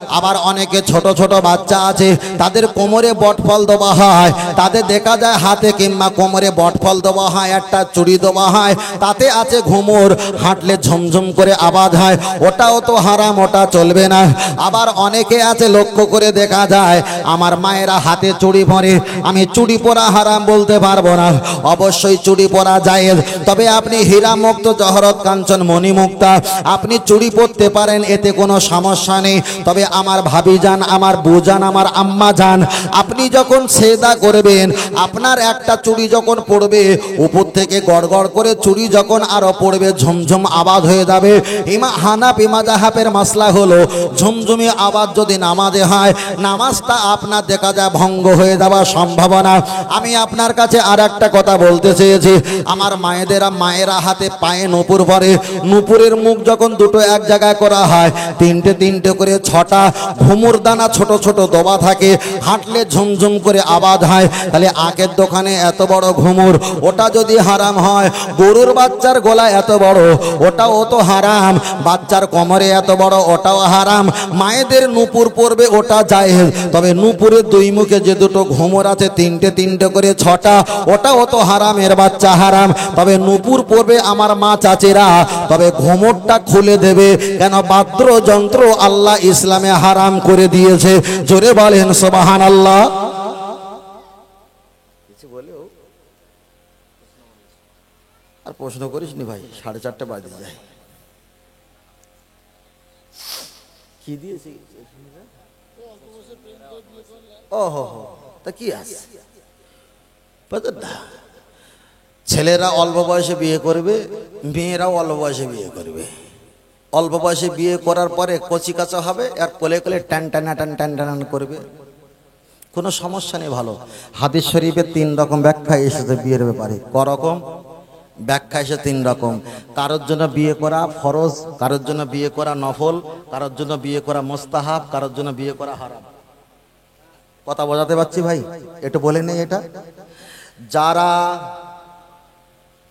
আবার অনেকে ছোট ছোট বাচ্চা আছে, তাদের কোমরে বটফল দেওয়া হয়, তাদের দেখা যায় হাতে কিংবা কোমরে বটফল দেওয়া হয়, একটা চুড়ি দেওয়া হয়, তাতে আছে ঘুমুর, হাঁটলে ঝুমঝুম করে আওয়াজ হয়, ওটাও তো হারাম, ওটা চলবে না। আবার অনেকে আছে লক্ষ্য করে দেখা যায় আমার মায়েরা হাতে চুড়ি পরে, আমি চুড়ি পরা হারাম বলতে পারবো না, অবশ্যই চুড়ি পরা জায়েজ, তবে আপনি হীরা মুক্ত জহরত কাঞ্চন মণিমুক্তা আপনি চুড়ি পরতে পারেন, এতে কোনো সমস্যা নেই। তবে আমার ভাবি যান, আমার বউ যান, আমার আম্মা যান, আপনি যখন সেদা করবেন, আপনার একটা চুড়ি যখন পড়বে উপর থেকে গড়গড় করে চুড়ি যখন আরো পড়বে, ঝুমঝুম আওয়াজ হয়ে যাবে। হানাফি মাযহাবের মাসলা হলো ঝুমঝুমি আওয়াজ যদি নামাজে হয়, নামাজটা আপনার দেখা যায় ভঙ্গ হয়ে যাওয়ার সম্ভাবনা। আমি আপনার কাছে আর একটা কথা বলতে চেয়েছি, আমার মায়েরা হাতে পায়ে নূপুর পরে, নূপুরের মুখ যখন দুটো এক জায়গায় করা হয়, তিনটে তিনটে করে ছটা ঘুমুর দানা ছোট ছোট দবা থাকে, হাঁটলে ঝুমঝুম করে আওয়াজ হয়, তাহলে আখের দোকানে এত বড় ঘুমুর, ওটা যদি হারাম হয়, গরুর বাচ্চার গলা এত বড়, ওটাও তো হারাম, বাচ্চার কোমরে এত বড়, ওটাও হারাম। মায়েদের নূপুর পরবে, ওটা জায়েজ, তবে নূপুরের দুই মুখে যে দুটো ঘুমুর আছে, তিনটে তিনটে করে ছটা, ওটাও তো হারামের বাচ্চা হারাম। তবে নূপুর পরবে আমার মা চাচিরা, তবে ঘুমুরটা খুলে দেবে, কেন বাদ্যযন্ত্র আল্লাহ ইসলামে হারাম করে দিয়েছে। জোরে বলেন সুবহানাল্লাহ। কিছু বলেও আর প্রশ্ন করিস নি ভাই, 4:30 বাজে যায়। কি দিয়েছি? ও হো হো, তা কি আছে? ছেলেরা অল্প বয়সে বিয়ে করবে, মেয়েরাও অল্প বয়সে বিয়ে করবে। অল্প বয়সে বিয়ে করার পরে কচি কাঁচা হবে, আর কোলে কোলে টান টান টান টান টান করবে, কোনো সমস্যা নেই, ভালো। হাদিস শরীফে 3 রকম ব্যাখ্যা এসেছে বিয়ের ব্যাপারে। করকম ব্যাখ্যা এসে 3 রকম। কারোর জন্য বিয়ে করা ফরজ, কারোর জন্য বিয়ে করা নফল, কারোর জন্য বিয়ে করা মুস্তাহাব, কারোর জন্য বিয়ে করা হারাম। কথা বোঝাতে পারছি ভাই? একটু বলে নেই এটা। যারা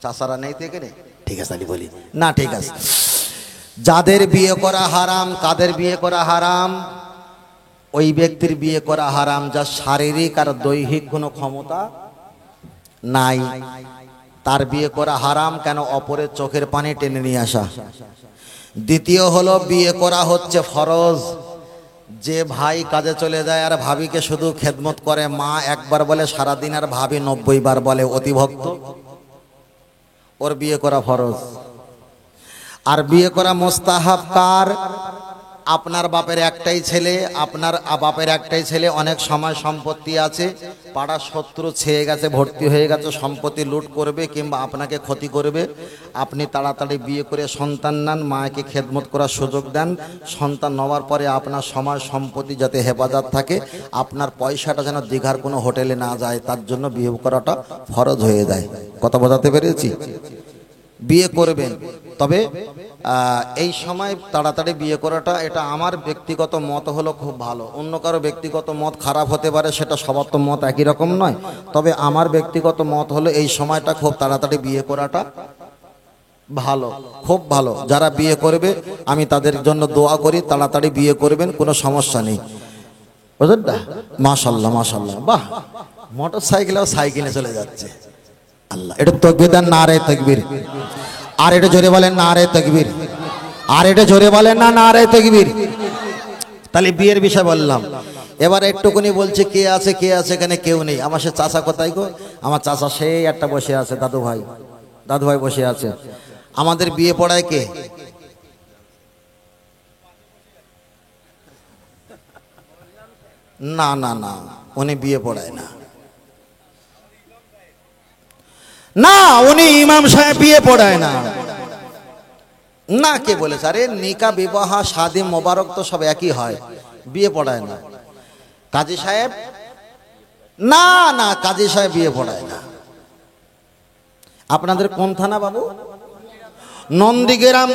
চাচারা নেই থেকে নেই, ঠিক আছে আমি বলি না, ঠিক আছে। যাদের বিয়ে করা হারাম, কাদের বিয়ে করা হারাম? ওই ব্যক্তির বিয়ে করা হারাম যার শারীরিক আর দৈহিক কোনো ক্ষমতা নাই, তার বিয়ে করা হারাম। কেন? অপরের চোখের পানি টেনে নিয়ে আসা। দ্বিতীয় হলো বিয়ে করা হচ্ছে ফরজ। যে ভাই কাজে চলে যায় আর ভাবিকে শুধু খেদমত করে, মা একবার বলে সারাদিন আর ভাবি 90 বার বলে, অতিভক্ত, ওর বিয়ে করা ফরজ। আর বিয়ে করা মুস্তাহাব কার? আপনার বাপের একটাই ছেলে, আপনার বাপের একটাই ছেলে, অনেক সময় সম্পত্তি আছে, পাড়ার শত্রু ছেয়ে গেছে, ভর্তি হয়ে গেছে, সম্পত্তি লুট করবে কিংবা আপনাকে ক্ষতি করবে, আপনি তাড়াতাড়ি বিয়ে করে সন্তান নেন, মাকে খেদমত করার সুযোগ দেন, সন্তান নেওয়ার পরে আপনার সময় সম্পত্তি যাতে হেফাজত থাকে, আপনার পয়সাটা যেন দীঘার কোনো হোটেলে না যায়, তার জন্য বিয়ে করাটা ফরজ হয়ে যায়। কথা বোঝাতে পেরেছি? বিয়ে করবেন, তবে এই সময় তাড়াতাড়ি বিয়ে করাটা, এটা আমার ব্যক্তিগত মত হলো খুব ভালো। অন্য কারো ব্যক্তিগত মত খারাপ হতে পারে, সেটা সবার তো মত একই রকম নয়, তবে আমার ব্যক্তিগত মত হলো এই সময়টা খুব তাড়াতাড়ি বিয়ে করাটা ভালো, খুব ভালো। যারা বিয়ে করবে আমি তাদের জন্য দোয়া করি, তাড়াতাড়ি বিয়ে করবেন, কোনো সমস্যা নেই, বুঝলেন না? মাশাআল্লাহ মাশাআল্লাহ, বাহ, মোটর সাইকেলেও সাইকেলে চলে যাচ্ছে, আল্লাহ। এটা তাকবীর দেন, নারে তাকবীর। আর এটা জোরে বলেন নারে তাকবীর, আর এটা জোরে বলেন না নারে তাকবীর। তাহলে বিয়ের বিষয় বললাম। এবার একটুকুনি বলছি, কে আছে কে আছে? এখানে কেউ নেই। আমার সে চাচা কোথায় গো? আমার চাচা সেই একটা বসে আছে, দাদু ভাই বসে আছে। আমাদের বিয়ে পড়ায় কে? না না না, উনি বিয়ে পড়ায় না, না উনি ইমাম সাহেব বিয়ে পড়ায় না। না, কে বলেছে? আরে নিকা বিবাহ শাদী মোবারক তো সব একই হয়, বিয়ে পড়ায় না। কাজী সাহেব? না না, কাজী সাহেব বিয়ে পড়ায় না। আপনাদের কোন থানা বাবু? নন্দীগ্রাম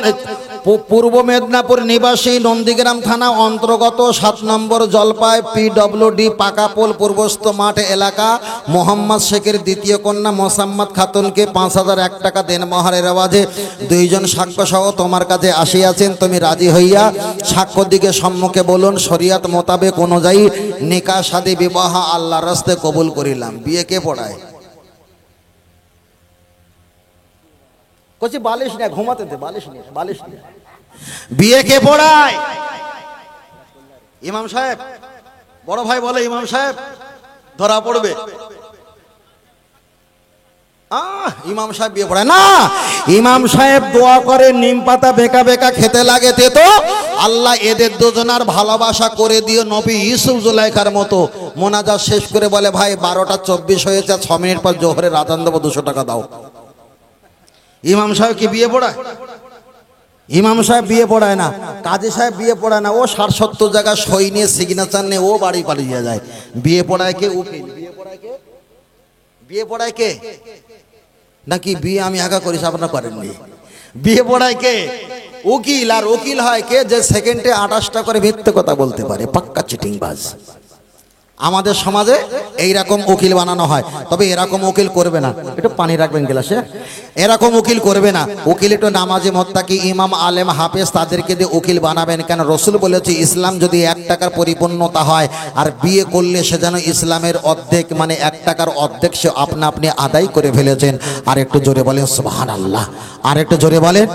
পূর্ব মেদিনীপুর নিবাসী, নন্দীগ্রাম থানা অন্তর্গত 7 নম্বর জলপাই PWD পাকাপোল পূর্বস্থ মাঠ এলাকা মোহাম্মদ শেখের দ্বিতীয় কন্যা মোসাম্মদ খাতুনকে 5001 টাকা দেন মহারের আওয়াজে 2 জন সাক্ষ্য সহ তোমার কাছে আসিয়াছেন। তুমি রাজি হইয়া সাক্ষ্য দিকে সম্মুখে বলুন, শরিয়াত মোতাবেক অনুযায়ী নিকাহ শাদী বিবাহ আল্লাহর রাস্তায় কবুল করিলাম। বিয়ে কে পড়ায়? কচি বালিশ নিয়ে ঘুমাতে দে, বালিশ নিয়ে বিয়ে কে পড়ায়? ইমাম সাহেব, বড় ভাই বলে ইমাম সাহেব ধরা পড়বে। ইমাম সাহেব বিয়ে পড়ায় না। ইমাম সাহেব দোয়া করে নিম পাতা বেকা বেকা খেতে লাগে তো আল্লাহ এদের দুজনার ভালোবাসা করে দিও নবী ইউসুফ জুলাইখার মতো। মোনাজাত শেষ করে বলে, ভাই 12:24 হয়েছে, 6 মিনিট পর জোহরের আজান দেবো, 200 টাকা দাও। ইমাম সাহেব কি বিয়ে পড়ায়? ইমাম সাহেব বিয়ে পড়ায় না, কাজী সাহেব বিয়ে পড়ায় না। ও 60-70 জায়গা সই নিয়ে সিগনেচার নিয়ে ও বাড়ি পালিয়ে যায়। বিয়ে পড়ায় কে? উকিল। বিয়ে পড়ায় কে? নাকি বিয়ে আমি একা করিস, আপনারা করেননি? বিয়ে পড়ায় কে? উকিল। আর উকিল হয় কে? যে সেকেন্ডে 28টা করে মিথ্যে কথা বলতে পারে, পাক্কা চিটিংবাজ। আমাদের সমাজে এইরকম উকিল বানানো হয়। তবে এরকম উকিল করবে না, একটু পানি রাখবেন গ্লাসে। এরকম উকিল করবে না। উকিল একটু নামাজি মোত্তাকি ইমাম আলেম হাফেজ তাদেরকে দিয়ে উকিল বানাবেন। কেন? রসুল বলেছে ইসলাম যদি 1 টাকার পরিপূর্ণতা হয় আর বিয়ে করলে সে যেন ইসলামের অর্ধেক, মানে 1 টাকার অর্ধেক সে আপনা আপনি আদায় করে ফেলেছেন। আর একটু জোরে বলেন সুবহানাল্লাহ। আর একটু জোরে বলেন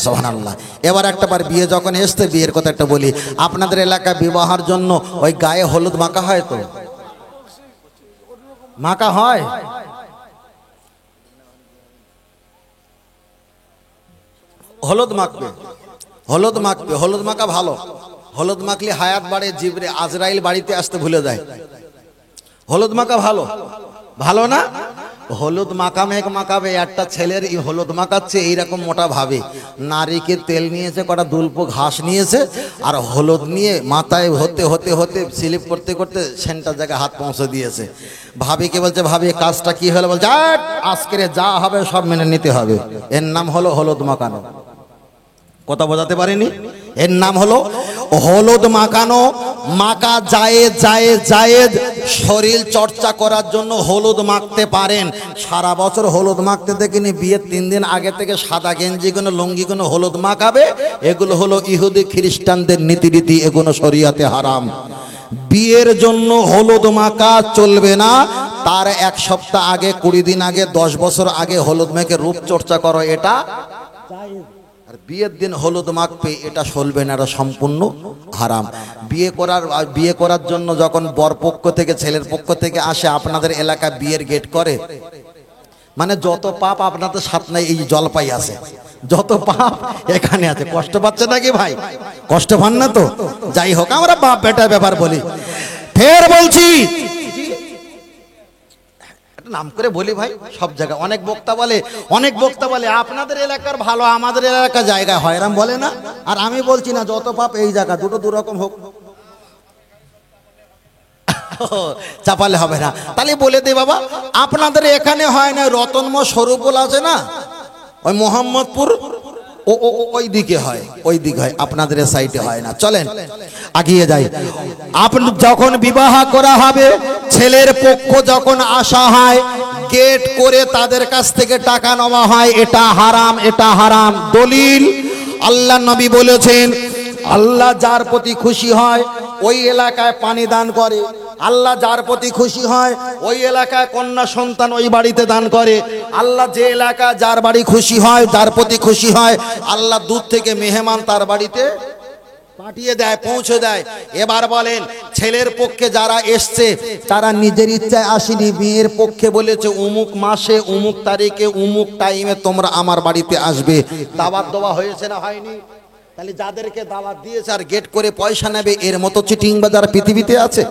সুবহানাল্লাহ। এবার একটাবার বিয়ে যখন এসছে, বিয়ের কথা একটা বলি। আপনাদের এলাকায় বিবাহের জন্য ওই গায়ে হলুদ মাখা হয় তো? মাখা হয়? হলুদ মাখবে, হলুদ মাখবে, হলুদ মাখা ভালো। হলুদ মাখলে হায়াত বাড়ে, জিবরে আজরাইল বাড়িতে আসতে ভুলে যায়। হলুদ মাখা ভালো, ভালো না? হলুদ মাখাবে একটা ছেলের হলুদ মাখাচ্ছে এইরকম মোটা ভাবে। নারিকে তেল নিয়েছে, কটা দুল্প ঘাস নিয়েছে, আর হলুদ নিয়ে মাথায় হতে হতে হতে স্লিপ করতে করতে সেন্টার জায়গায় হাত পৌঁছে দিয়েছে। ভাবিকে বলছে, ভাবি কাজটা কি হলো? বলছে, আজকে যা হবে সব মেনে নিতে হবে। এর নাম হলো হলুদ মাখানো। কথা বোঝাতে পারিনি? এর নাম হলো হলুদ মাখানো। মাখা জায়েজ। শরীর চর্চা করার জন্য হলুদ মাখতে পারেন। সারা বছর হলুদ মাখতে দেখিনি, বিয়ের 3 দিন আগে থেকে সাদা গেঞ্জি কোনো লুঙ্গি কোনো হলুদ মাখাবে। এগুলো হলো ইহুদি খ্রিস্টানদের নীতিরীতি, এগুলো শরিয়াতে হারাম। বিয়ের জন্য হলুদ মাখা চলবে না। তার 1 সপ্তাহ আগে, 20 দিন আগে, 10 বছর আগে হলুদ মেখে রূপ চর্চা করো, এটা জায়েজ। আর বিয়ের দিন হলুদ মাখবে, এটা চলবে না, এটা সম্পূর্ণ হারাম। বিয়ে করার জন্য যখন বর পক্ষ থেকে ছেলের পক্ষ থেকে আসে, আপনাদের এলাকা বিয়ের গেট করে, মানে যত পাপ আপনাদের সাথে এই জলপাই আছে, যত পাপ এখানে আছে। কষ্ট পাচ্ছে নাকি ভাই? কষ্ট পান না তো? যাই হোক, আমরা বাপ বেটার ব্যাপার বলি। ফের বলছি, নাম করে বলি ভাই, সব জায়গায় অনেক বক্তা বলে আপনাদের এলাকার ভালো, আমাদের এলাকা জায়গায় হয়রাম বলে না। আর আমি বলছি না, যত পাপ এই জায়গা, দুটো দুরকম হোক, চাপালে হবে না। তাহলে বলে দে বাবা, আপনাদের এখানে হয় না? রতনমো স্বরূপল আছে না, ওই মোহাম্মদপুর ওই দিকে হয়, আপনাদের সাইডে হয় না। চলেন আগিয়ে যাই। আপনি যখন বিবাহ করা হবে, ছেলের পক্ষ যখন আসা হয়, গেট করে তাদের কাছ থেকে টাকা নেওয়া হয়, এটা হারাম, এটা হারাম। দলিল, আল্লাহ নবী বলেছেন, আল্লাহ যার প্রতি খুশি হয় ওই এলাকায় পানি দান করে। আল্লাহ যার প্রতি খুশি হয় ওই এলাকায় কন্যা সন্তান ওই বাড়িতে দান করে। আল্লাহ যে এলাকা যার বাড়ি খুশি হয়, যার প্রতি খুশি হয়, আল্লাহ দূর থেকে মেহমান তার বাড়িতে পাঠিয়ে দেয়, পৌঁছে দেয়। এবার বলেন, ছেলের পক্ষে যারা এসছে তারা নিজের ইচ্ছায় আসেনি, বিয়ের পক্ষে বলেছে অমুক মাসে অমুক তারিখে অমুক টাইমে তোমরা আমার বাড়িতে আসবে। দাওয়াত দেওয়া হয়েছে না হয়নি? তাহলে যাদেরকে দাওয়াত দিয়েছে আর গেট করে পয়সা নেবে, এর মতো চিটিংবাজ আর পৃথিবীতে আছে?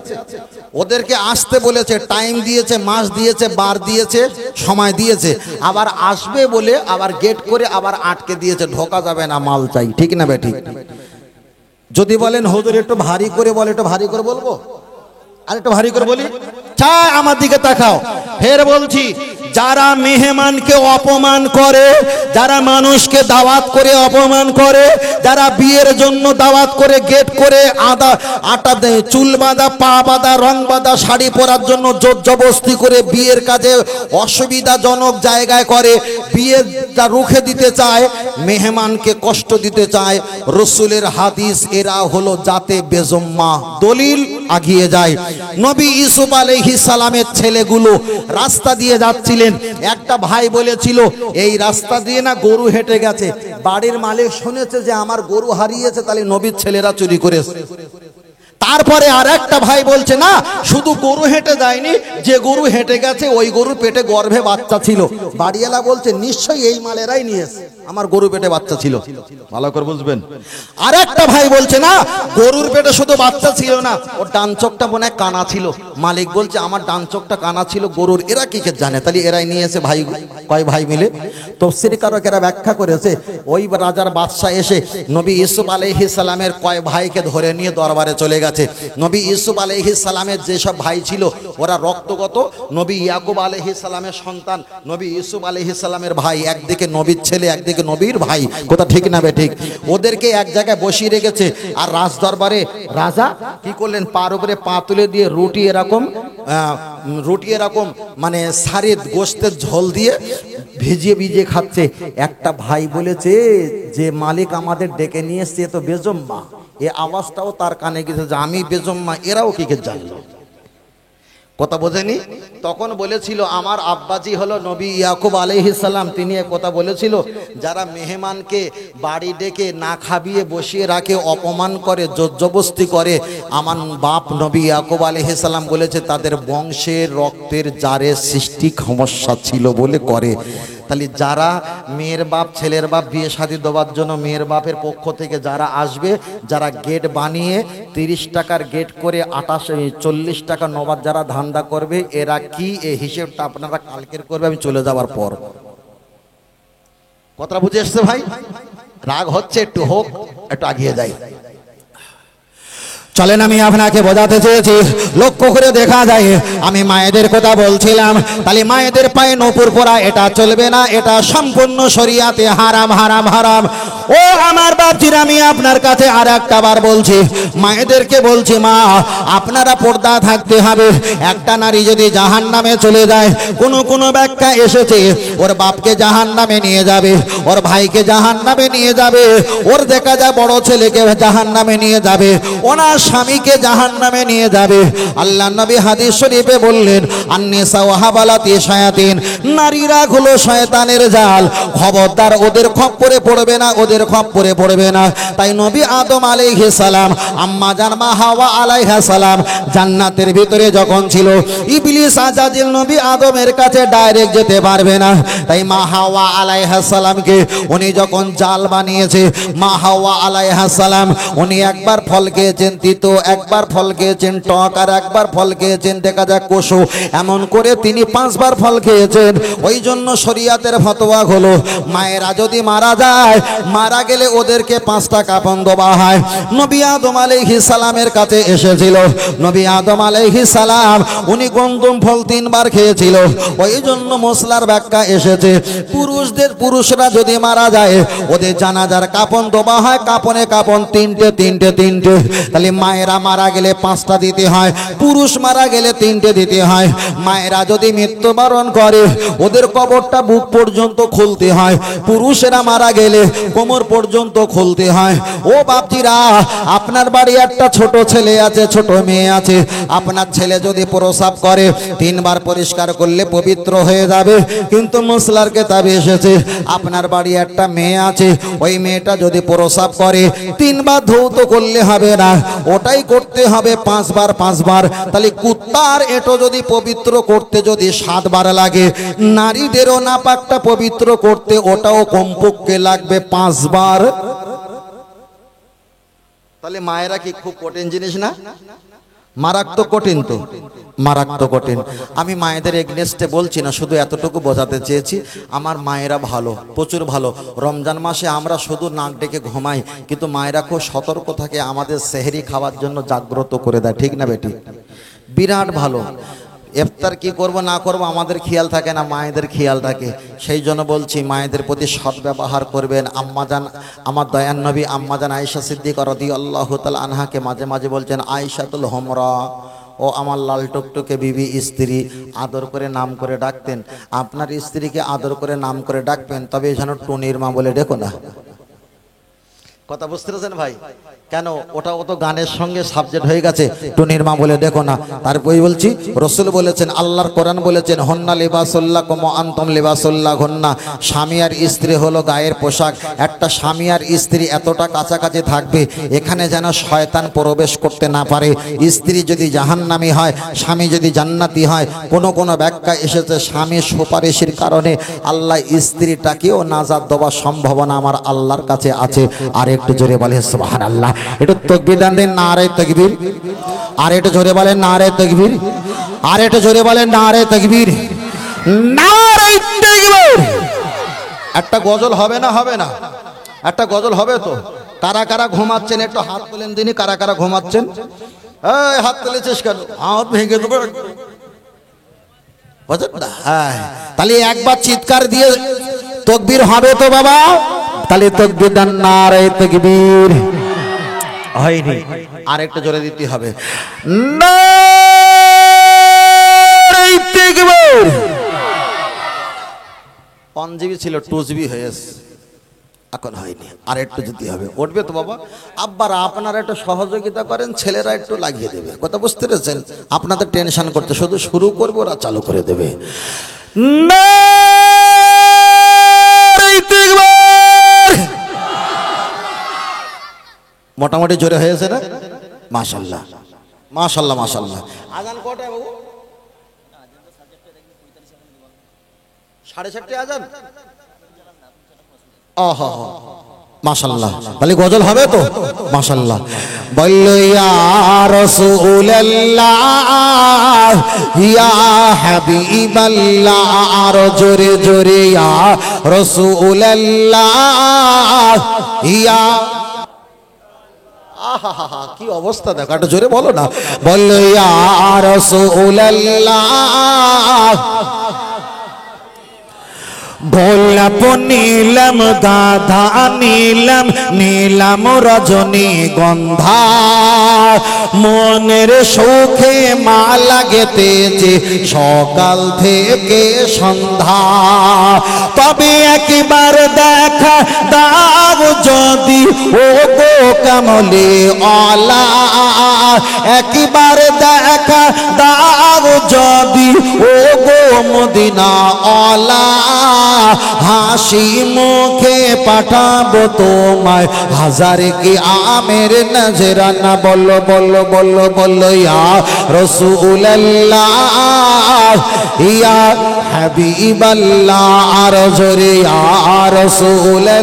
ওদেরকে আসতে বলেছে, টাইম দিয়েছে, মাস দিয়েছে, বার দিয়েছে, সময় দিয়েছে, আবার আসবে বলে আবার গেট করে আবার আটকে দিয়েছে, ঢোকা যাবে না, মাল চাই। ঠিক না বেঠিক? যদি বলেন হুজুর একটু ভারী করে বলে, একটু ভারী করে বলবো, আর একটু ভারী করে বলি, চাই আমার দিকে তাকাও। ফের বলছি, যারা মেহমানকে অপমান করে, যারা মানুষকে দাওয়াত করে অপমান করে, যারা বিয়ের জন্য দাওয়াত করে গেট করে আটা দেয়, চুল বাঁধা, পা বাঁধা, রং বাঁধা, শাড়ি পরার জন্য জোর জবরদস্তি করে বিয়ের কাজে অসুবিধাজনক জায়গায় করে, বিয়েটা রুখে দিতে চায়, মেহমানকে কষ্ট দিতে চায়, রসুলের হাদিস এরা হলো জাতে বেজম্মা। দলিল আগিয়ে যায়। নবী ইউসুফ আলাইহিস সালামের ছেলেগুলো রাস্তা দিয়ে যাচ্ছিলেন, একটা ভাই বলেছিল এই রাস্তা দিয়ে না গরু হেঁটে গেছে, বাড়ির মালিক শুনেছে যে আমার গরু হারিয়েছে, তাহলে নবীর ছেলেরা চুরি করেছে। তারপরে আর একটা ভাই বলছে না, শুধু গরু হেঁটে যায়নি, যে গরু হেঁটে গেছে ওই গরু পেটে গর্ভে বাচ্চা ছিল। বাড়িওয়ালা বলছে নিশ্চয়ই এই মালেরাই নিয়েছে, আমার গরু পেটে বাচ্চা ছিল। ভালো করে বুঝবেন। আর একটা ভাই বলছে না, গরুর পেটে শুধু বাচ্চা ছিল না, ওর ডান চোখটা মনে হয় কানা ছিল। মালিক বলছে আমার ডান চোখটা কানা ছিল গরুর, এরা কি কে জানে, তাহলে এরাই নিয়েছে। ভাই কয় ভাই মিলে তফসিরকারকেরা ব্যাখ্যা করেছে, ওই রাজার বাদশা এসে নবী ইউসুফ আলাইহিস সালামের কয় ভাইকে ধরে নিয়ে দরবারে চলে গেছে। নবী ইউসুফ আলাইহিস সালামের যেসব ভাই ছিল ওরা রক্তগত নবী ইয়াকুব আলাইহিস সালামের সন্তান, নবী ইউসুফ আলাইহিস সালামের ভাই, একদিকে নবীর ছেলে একদিকে নবীর ভাই, কথা ঠিক না বে ঠিক? ওদেরকে এক জায়গায় বসিয়ে রেখেছে। আর রাজ দরবারে রাজা কি করলেন, পার উপরে পা তুলে দিয়ে রুটি এরকম মানে সারিদ গোস্তের ঝোল দিয়ে ভিজিয়ে ভিজিয়ে খাচ্ছে। একটা ভাই বলেছে যে মালিক আমাদের ডেকে নিয়ে এসছে, তো বেজম্মা। এ আওয়াজটাও তার কানে গেছে যে আমি বেজম্মা, এরাও কি জানলো, কথা বোঝেনি। তখন বলেছিল আমার আব্বাজি হলো নবী ইয়াকুব আলাইহিস সালাম, তিনি কথা বলেছিল যারা মেহমানকে বাড়ি ডেকে না খাবিয়ে বসিয়ে রাখে, অপমান করে, জবরদস্তি করে, আমার বাপ নবী ইয়াকুব আলাইহিস সালাম বলেছে তাদের বংশের রক্তের জারে সৃষ্টি সমস্যা ছিল বলে করে। তাহলে যারা মেয়ের বাপ ছেলের বাপ বিয়ে শাদী দেওয়ার জন্য মেয়ের বাপের পক্ষ থেকে যারা আসবে, যারা গেট বানিয়ে 30 টাকার গেট করে 40 টাকা নবাদ যারা ধান্দা করবে, এরা কি এই হিসেবটা আপনারা কালকের করবে আমি চলে যাওয়ার পর। কথা বুঝে এসছে ভাই? রাগ হচ্ছে, একটু হোক, একটু আগিয়ে যাই। চলেন, আমি আপনাকে বোঝাতে চেয়েছি, লক্ষ্য করে দেখা যায় আমি মায়েদের কথা বলছিলাম। তাহলে মায়েদের পায়ে নূপুর পরা এটা চলবে না, এটা সম্পূর্ণ শরিয়াতে হারাম হারাম হারাম। ও আমার বাপজিরা, আমি আপনার কাছে আর একটা বার বলছি, মায়েদেরকে বলছি মা আপনারা পর্দা থাকতে হবে। একটা নারী যদি জাহান্নামে চলে যায়, কোনো ব্যাখ্যা এসেছে ওর বাপকে জাহান্নামে নিয়ে যাবে, ওর ভাইকে জাহান্নামে নিয়ে যাবে, ওর দেখা যায় বড় ছেলেকে জাহান্নামে নিয়ে যাবে, ওনার স্বামীকে জাহান্নামে নিয়ে যাবে। আল্লাহ নবী হাদিস শরীফে বললেন আন-নিসা হাবালাতি শায়াতিন, নারীরা হলো শয়তানের জাল, খবরদার ওদের খপ্পরে পড়বে না, ওদের খপ্পরে পড়বে না। তাই নবী আদম আলাইহিস সালাম, আম্মা জান মা হাওয়া আলাইহা সালাম জান্নাতের ভিতরে যখন ছিল, ইবলিস আজাজিল নবী আদমের কাছে ডাইরেক্ট যেতে পারবে না। তাই মা হাওয়া আলাইহা সালামকে উনি যখন জাল বানিয়েছে, মা হাওয়া আলাইহা সালাম উনি একবার ফল খেয়েছেন তিতো, একবার ফল খেয়েছেন টক, আর একবার ফল খেয়েছেন দেখা যাক কষু, এমন করে তিনি 5 বার ফল খেয়েছেন। ওই জন্য শরিয়াতের ফতোয়া হলো মায়েরা যদি মারা যায়, মারা গেলে ওদেরকে 5টা কাফন দেওয়া হয়। নবী আদম আলাইহিস সালামের কাছে এসেছিল, নবী আদম আলাইহিস সালাম উনি গন্ধম ফল 3 বার খেয়েছিল। ওই জন্য মশলার ব্যাখ্যা এসেছে পুরুষরা যদি মারা যায় ওদের জানাজার কাফন দেওয়া হয়, কাপনে কাপন 3টে। তাহলে মায়েরা মারা গেলে 5টা দিতে হয়, পুরুষ মারা গেলে 3টে দিতে হয়। মায়েরা যদি মৃত্যুবরণ করে ওদের কবরটা বুক পর্যন্ত খুলতে হয়, পুরুষেরা মারা গেলে কোমর পর্যন্ত খুলতে হয়। ও বাপজিরা, আপনার বাড়ি একটা ছোট ছেলে আছে, ছোট মেয়ে আছে, আপনার ছেলে যদি প্রস্রাব করে 3 বার পরিষ্কার করলে পবিত্র হয়ে যাবে, কিন্তু মুসলার কিতাবে এসেছে আপনার বাড়ি একটা মেয়ে আছে, ওই মেয়েটা যদি প্রস্রাব করে 3 বার ধৌত করলে হবে না, ওটাই করতে হবে 5 বার। তাহলে কুত্তার এটো যদি পবিত্র করতে যদি 7 বার লাগে, নারীদেরও নাপাকটা পবিত্র করতে ওটাও কমপক্ষে লাগবে 5 বার। তাহলে মায়েরা কি খুব কঠিন জিনিস না? মারাত্মক কঠিন, তো মারাত্মক কঠিন। আমি মায়েদের এগনেস্টে বলছি না, শুধু এতটুকু বোঝাতে চেয়েছি আমার মায়েরা ভালো, প্রচুর ভালো। রমজান মাসে আমরা শুধু নাক ডেকে ঘুমাই, কিন্তু মায়েরা খুব সতর্ক থাকে, আমাদের সেহরি খাওয়ার জন্য জাগ্রত করে দেয়, ঠিক না বেটি? বিরাট ভালো। ইফতার কি করব না করব আমাদের খেয়াল থাকে না, মায়েদের খেয়াল থাকে। সেই জন্য বলছি মায়েদের প্রতি সদ্ব্যবহার করবেন। আম্মাজান, আমার দয়ান নবী আম্মাজান আয়েশা সিদ্দিকা রাদিয়াল্লাহু তাআলা আনহাকে মাঝে মাঝে বলছেন আয়েশাতুল হুমরা, ও আমার লাল টুকটুকে বিবি স্ত্রী, আদর করে নাম করে ডাকতেন। আপনার স্ত্রীকে আদর করে নাম করে ডাকবেন, তবে যেন টুনির মা বলে ডেকো না। কথা বুঝতে পেরেছেন ভাই? কেন ওটা তো গানের সঙ্গে সাবজেক্ট হয়ে গেছে, টুনির মা বলে দেখো না। তারপরে বলছি রসুল বলেছেন, আল্লাহর কোরআন বলেছেন হন্না লিবাসুল্লাকুম ওয়া আনতুম লিবাসুল্লাহুন্না, স্বামী আর স্ত্রী হলো গায়ের পোশাক। একটা স্বামী আর স্ত্রী এতটা কাছাকাছি থাকবে এখানে যেন শয়তান প্রবেশ করতে না পারে। স্ত্রী যদি জাহান্নামী হয়, স্বামী যদি জান্নাতি হয়। কোনো ব্যাখ্যা এসেছে স্বামীর সুপারিশের কারণে আল্লাহ স্ত্রীটাকেও নাজাত দেওয়ার সম্ভাবনা আমার আল্লাহর কাছে আছে। আর একটু জোরে বলে সুবহানাল্লাহ। একটু তাকবীর দেন, নারে তাকবীর। আর একটু জোরে বলেন নারে তাকবীর। আর একটু জোরে বলেন নারে তাকবীর, নারে তাকবীর। একটা গজল হবে না? হবে না? একটা গজল হবে তো। কারা কারা ঘুমাচ্ছেন একটু হাত তোলেন দিনই। কারা কারা ঘুমাচ্ছেন? এই হাত তুলেছিস কেন? হাত ভেঙে দেবো। বুঝলেন না? হ্যাঁ, তাহলে একবার চিৎকার দিয়ে তাকবীর হবে তো বাবা? তাহলে তাকবীর দেন, নারে তাকবীর। হয়নি, আর একটু জোরে দিতে হবে, নারে তাকবীর। 1 GB ছিল 2 GB হয়েছে, এখন হয়নি, আর একটু দিতে হবে। উঠবে তো বাবা? আব্বারা আপনারা একটু সহযোগিতা করেন, ছেলেরা একটু লাগিয়ে দেবে। কথা বুঝতে পেরেছেন? আপনাদের টেনশন করতে, শুধু শুরু করবো ওরা চালু করে দেবে। মোটামুটি জোরে হয়েছে না? মাশাআল্লাহ মাশাআল্লাহ মাশাআল্লাহ। আজান কটায় বাবু? 7:30 আজান। ওহো মাশাআল্লাহ, তাহলে গজল হবে তো? মাশাআল্লাহ। বললো ইয়া রাসূলুল্লাহ ইয়া হাবিবাল্লাহ, আর জোরে জোরে ইয়া রাসূলুল্লাহ ইয়া। আহা, কি অবস্থা দেখো, একটু জোরে বলো না। বললো ইয়া রাসূলুল্লাহ, গোলাপ নীলম গাধা নীলম নীলম রজনী গন্ধা, মনের সুখে মালা গেতেছে সকাল থেকে সন্ধ্যা। তবে একবার দেখা দাও যদি ও গো কামলে আলা, একবার দেখা দাও যদি ও গো মদিনা আলা, হাসি মুখে পাঠাবো তোমায় হাজারে কি আমের নজরানা। বলো বলো বলো বলো ইয়া রাসূলুল্লাহ ইয়া হাবিবাল্লাহ, আর জোরে ইয়া রাসূলুল্লাহ।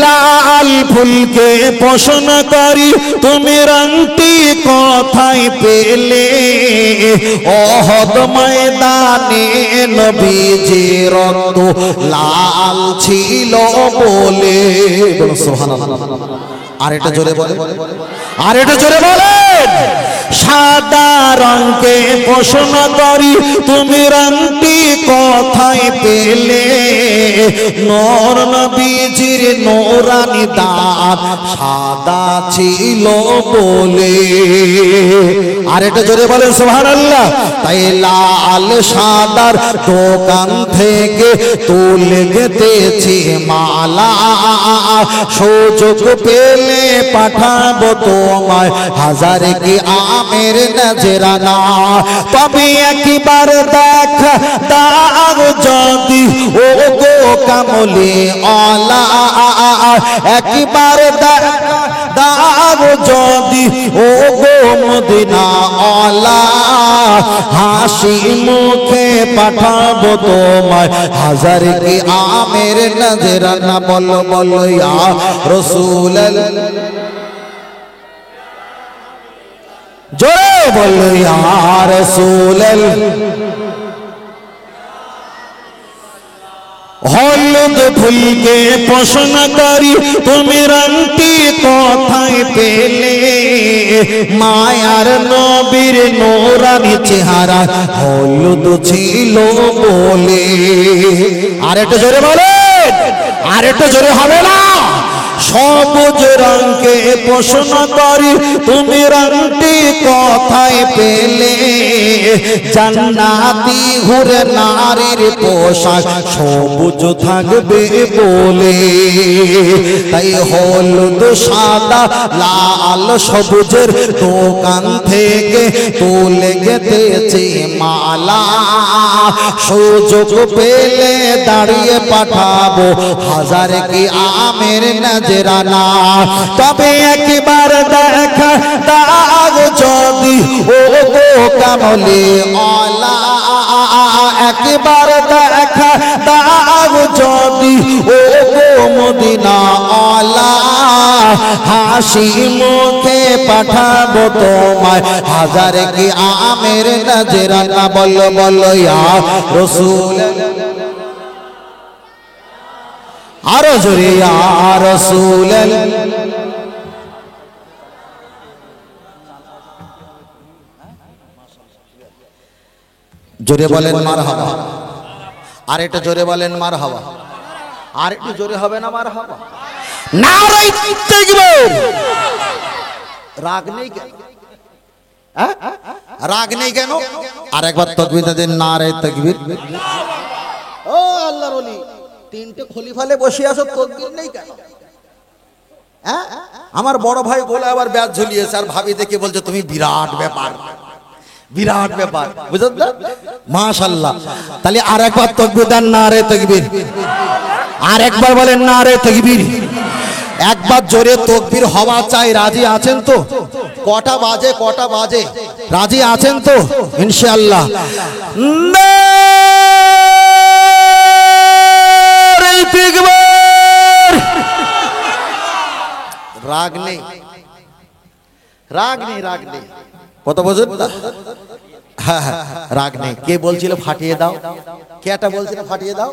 লাল ফুলকে পোষণ করি তুমি রংটি কোথায় পেলে, ওহদ ময়দানে নবীজির রক্ত লাল ছিল বলে। সুবহানাল্লাহ। আর এটা জোরে বলে, আর এটা জোরে বলেন। সাদা রঙকে পোষণ করি তুমি রংটি কোথায় পেলে, নূর নবীজির নূরানি দাঁত সাদা ছিল বলে। আর এটা জোরে বলেন সুবহানাল্লাহ। তাই লাল সাদার দোকান থেকে তুলে গেতেছি মালা, সুযোগ পেলে পাঠাবো তোমায় হাজারে কি আমের নজরানা। তবে একবার দেখা দাও যদি ও গো কামলে আলা, একবার দেখা দাও যদি ও গো মদিনা আলা, হাসি মুখে পাঠাবো তোমায় হাজারে কি আমের নজরানা। বলো বলো ইয়া রাসূলুল্লাহ, জোরে বলো ইয়া রাসূলুল্লাহ। হলুদ ফুলকে পোষণ করি তুমি রংটি কোথায় পেলে, মায়ার নবীর নূরানি চেহারা হলুদ ছিল বলে। আর একটু জোরে বলেন, আর একটু জোরে হবে না? সবুজ রঙকে প্রশ্ন করি তুমি রঙটি কোথায় পেলে? জান্নাতি হুরে নারীর পোশাক সবুজ থাকবে বলে। তাই হলুদ সাদা লাল সবুজের দোকান থেকে তুলে গেতেছে মালা। সুযোগ পেলে দাঁড়িয়ে পাঠাবো হাজার কি আমের নজরানা। তবে একবার দেখা দাও যদি ও গো কামলি ওয়ালা, একবার দেখা দাও যদি ও গো মদিনা ওয়ালা। হাসি মুখে পাঠাবো তোমায় হাজার কি আমের নজরানা। বলো বলো ইয়া রাসূল, আরো জোরে ইয়া রাসূল। জোরে বলেন মারহাবা। আর একটু জোরে বলেন মারহাবা। আর একটু জোরে হবে না মারহাবা? নারে তাকবীর। রাগ নেই কেন? রাগ নেই কেন? আর একবার তাকবীর দেন, নারে তাকবীর। ও আল্লাহর ওলি, তিনটে খলিফালে বসে আছো, তাকবীর নেই কেন? আমার বড় ভাই বলে আবার ব্যাজ ঝুলিয়েছে, আর ভাবি দেখে বলছে তুমি বিরাট ব্যাপার, বিরাট ব্যাপার, বুঝলেন না? মাশাআল্লাহ। তাহলে আর একবার তাকবীর দেন, নারে তাকবীর। আর একবার বলেন নারে তাকবীর। একবার জোরে তাকবীর হওয়া চাই। রাজি আছেন তো? কটা বাজে? কটা বাজে? রাজি আছেন তো ইনশাআল্লাহ? নারে তাকবীর। রাগ নেই, রাগ নেই, রাগ নেই। কত বোঝেন না? হ্যাঁ হ্যাঁ, রাগ নেই। কে বলছিল ফাটিয়ে দাও? কেটা বলছিল ফাটিয়ে দাও?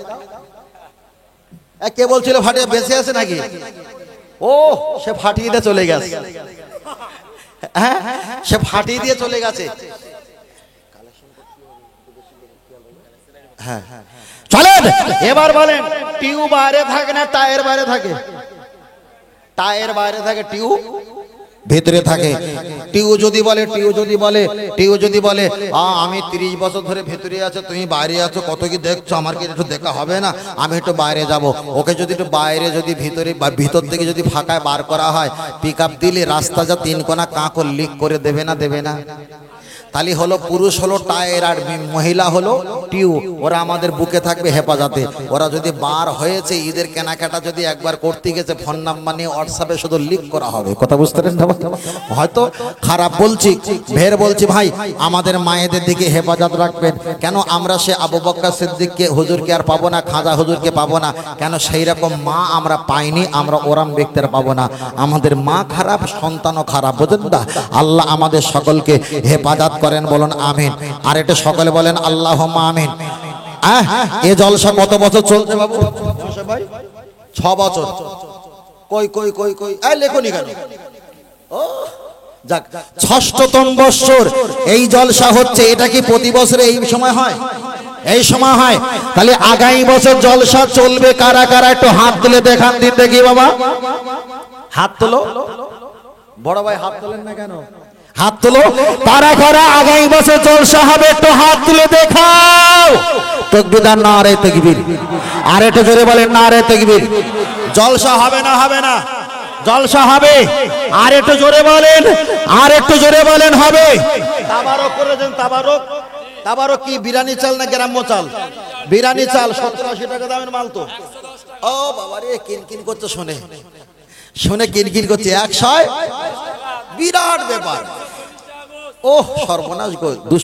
কে বলছিল ফাটিয়ে? বেঁচে আছে নাকি? ও সে ফাটিয়ে দিয়ে চলে গেছে। হ্যাঁ, সে ফাটিয়ে দিয়ে চলে গেছে। হ্যাঁ, চলেন এবার বলেন, টিউ বাইরে থাকে না টায়ার বাইরে থাকে? টায়ার বাইরে থাকে, টিউ ভেতরে থাকে। টিউ যদি বলে, টিউ যদি বলে, টিউ যদি বলে আমি 30 বছর ধরে ভেতরে আছো, তুমি বাইরে আছো, কত কি দেখছো, আমার কি একটু দেখা হবে না? আমি একটু বাইরে যাব। ওকে যদি একটু বাইরে, যদি ভিতরে বা ভিতর থেকে যদি ফাঁকায় বার করা হয়, পিক আপ দিলে রাস্তা যা 3 কোনা কাঁকর লিক করে দেবে না? দেবে না? তালি হলো পুরুষ হলো টায়ার আর মহিলা হলো টিউ। ওরা আমাদের বুকে থাকবে হেফাজতে। ওরা যদি বার হয়েছে, ঈদের কেনাকাটা যদি একবার করতে গেছে, ফোন নাম্বার নিয়ে হোয়াটসঅ্যাপে শুধু লিক করা হবে। কথা বুঝতে পারেন? হয়তো খারাপ বলছি, ভের বলছি, ভাই আমাদের মায়েদের দিকে হেফাজত রাখবেন। কেন আমরা সে আবু বকর সিদ্দিককে হুজুরকে আর পাবো না, খাজা হুজুরকে পাবো না? কেন সেই রকম মা আমরা পাইনি, আমরা ওরাম ব্যক্তিরা পাবো না। আমাদের মা খারাপ, সন্তানও খারাপ, বুঝলেন না? আল্লাহ আমাদের সকলকে হেফাজত করেন, বলুন আমিন। আর এটা সকলে বলেন আল্লাহুম্মা আমিন। এ জলসা কত বছর চলছে বাবু? 6 বছর। কই কই কই কই এই লেখনি কেন? ও যাক, 6ম বছর এই জলসা হচ্ছে। এটা কি প্রতি বছরে এই সময় হয়? এই সময় হয়। তাহলে আগামী বছর জলসা চলবে কারা কারা? একটু হাত তুলে দেখান দিন দেখি বাবা। হাত তোলো। বড় ভাই হাত তোলেন না কেন? হাত তুলো। কারা কারা আগামী বছর জলসা হবে একটু হাত তুলে দেখাও। তাকবীর, নারে তাকবীর। আর একটু জোরে বলেন নারে তাকবীর। জলসা হবে না? হবে না? জলসা হবে। আর একটু জোরে বলেন, আর একটু জোরে বলেন হবে। তাবারক করে দেন। তাবারক। তাবারক কি বিরিয়ানি চাল না গ্রাম্য চাল? বিরিয়ানি চাল। 70-80 টাকা দামের মাল তো। ও বাবা রে, কিনকিন করছে, শুনে শুনে কিনকিন করছে। 100 বিরাট ব্যাপার। ও সর্বনাশ গো।